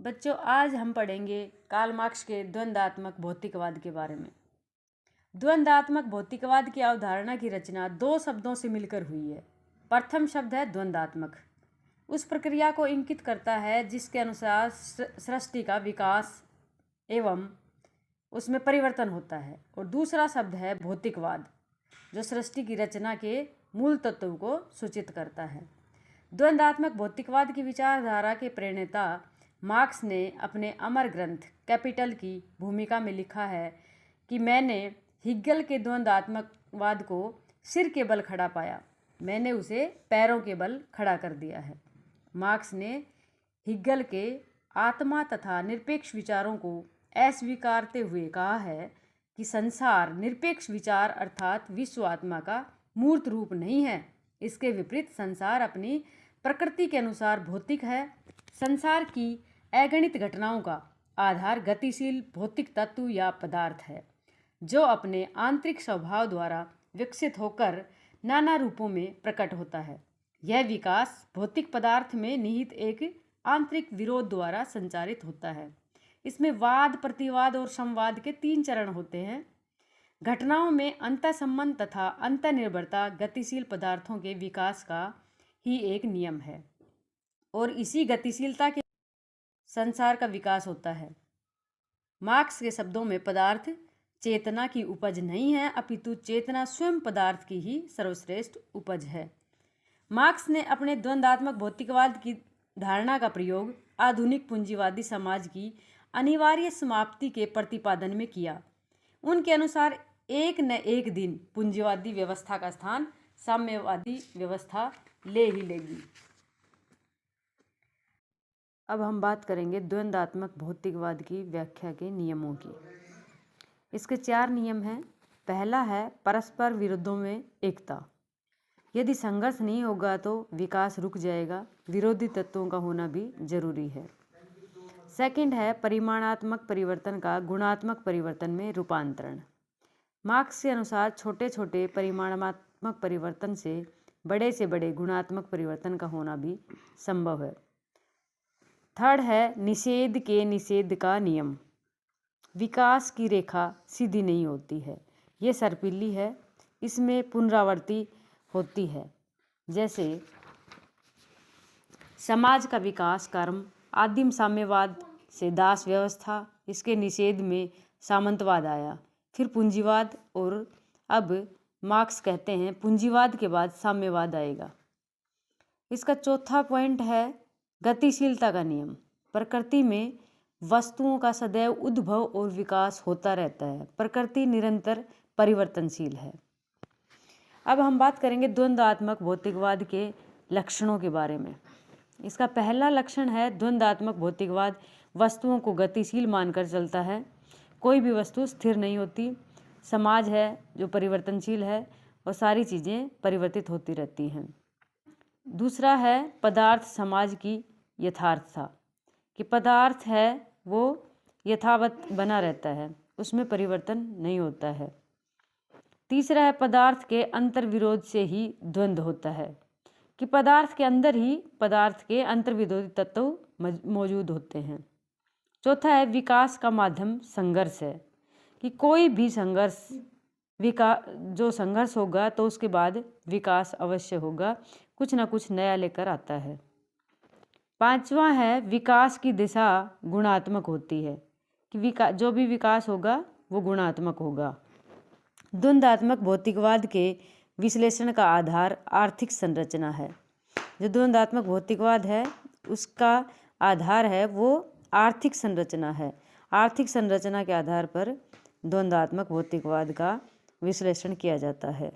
बच्चों, आज हम पढ़ेंगे कार्ल मार्क्स के द्वंद्वात्मक भौतिकवाद के बारे में। द्वंद्वात्मक भौतिकवाद की अवधारणा की रचना दो शब्दों से मिलकर हुई है। प्रथम शब्द है द्वंद्वात्मक। उस प्रक्रिया को इंगित करता है जिसके अनुसार सृष्टि का विकास एवं उसमें परिवर्तन होता है। और दूसरा शब्द है भौतिकवाद, जो सृष्टि की रचना के मूल तत्वों को सूचित करता है। द्वंद्वात्मक भौतिकवाद की विचारधारा के प्रणेता मार्क्स ने अपने अमर ग्रंथ कैपिटल की भूमिका में लिखा है कि मैंने हिगल के द्वंद्वात्मकवाद को सिर के बल खड़ा पाया, मैंने उसे पैरों के बल खड़ा कर दिया है। मार्क्स ने हिगल के आत्मा तथा निरपेक्ष विचारों को अस्वीकारते हुए कहा है कि संसार निरपेक्ष विचार अर्थात विश्व आत्मा का मूर्त रूप नहीं है। इसके विपरीत संसार अपनी प्रकृति के अनुसार भौतिक है। संसार की अगणित घटनाओं का आधार गतिशील भौतिक तत्व या पदार्थ है, जो अपने आंतरिक स्वभाव द्वारा विकसित होकर नाना रूपों में प्रकट होता है। यह विकास भौतिक पदार्थ में निहित एक आंतरिक विरोध द्वारा संचारित होता है। इसमें वाद, प्रतिवाद और संवाद के 3 चरण होते हैं। घटनाओं में अंतःसंबंध तथा अंतर्निर्भरता गतिशील पदार्थों के विकास का ही एक नियम है और इसी गतिशीलता के संसार का विकास होता है। मार्क्स के शब्दों में पदार्थ चेतना की उपज नहीं है, अपितु चेतना स्वयं पदार्थ की ही सर्वश्रेष्ठ उपज है। मार्क्स ने अपने द्वंद्वात्मक भौतिकवाद की धारणा का प्रयोग आधुनिक पूंजीवादी समाज की अनिवार्य समाप्ति के प्रतिपादन में किया। उनके अनुसार एक न एक दिन पूंजीवादी व्यवस्था का स्थान साम्यवादी व्यवस्था ले ही लेगी। अब हम बात करेंगे द्वंद्वात्मक भौतिकवाद की व्याख्या के नियमों की। इसके 4 नियम हैं। पहला है परस्पर विरोधों में एकता। यदि संघर्ष नहीं होगा तो विकास रुक जाएगा। विरोधी तत्वों का होना भी जरूरी है। सेकंड है परिमाणात्मक परिवर्तन का गुणात्मक परिवर्तन में रूपांतरण। मार्क्स के अनुसार छोटे छोटे परिमाणात्मक परिवर्तन से बड़े गुणात्मक परिवर्तन का होना भी संभव है। थर्ड है निषेध के निषेध का नियम। विकास की रेखा सीधी नहीं होती है, ये सर्पिली है, इसमें पुनरावृत्ति होती है। जैसे समाज का विकास कर्म आदिम साम्यवाद से दास व्यवस्था, इसके निषेध में सामंतवाद आया, फिर पूंजीवाद और अब मार्क्स कहते हैं पूंजीवाद के बाद साम्यवाद आएगा। इसका चौथा पॉइंट है गतिशीलता का नियम। प्रकृति में वस्तुओं का सदैव उद्भव और विकास होता रहता है। प्रकृति निरंतर परिवर्तनशील है। अब हम बात करेंगे द्वंद्वात्मक भौतिकवाद के लक्षणों के बारे में। इसका पहला लक्षण है द्वंद्वात्मक भौतिकवाद वस्तुओं को गतिशील मानकर चलता है। कोई भी वस्तु स्थिर नहीं होती। समाज है जो परिवर्तनशील है और सारी चीज़ें परिवर्तित होती रहती हैं। दूसरा है पदार्थ समाज की यथार्थता, कि पदार्थ है वो यथावत बना रहता है, उसमें परिवर्तन नहीं होता है। तीसरा है पदार्थ के अंतर्विरोध से ही द्वंद्व होता है, कि पदार्थ के अंदर ही पदार्थ के अंतर्विरोधी तत्व मौजूद होते हैं। चौथा है विकास का माध्यम संघर्ष है, कि कोई भी संघर्ष जो संघर्ष होगा तो उसके बाद विकास अवश्य होगा, कुछ ना कुछ नया लेकर आता है। पांचवा है विकास की दिशा गुणात्मक होती है, कि जो भी विकास होगा वो गुणात्मक होगा। द्वंद्वात्मक भौतिकवाद के विश्लेषण का आधार आर्थिक संरचना है। जो द्वंद्वात्मक भौतिकवाद है उसका आधार है वो आर्थिक संरचना है। आर्थिक संरचना के आधार पर द्वंद्वात्मक भौतिकवाद का विश्लेषण किया जाता है।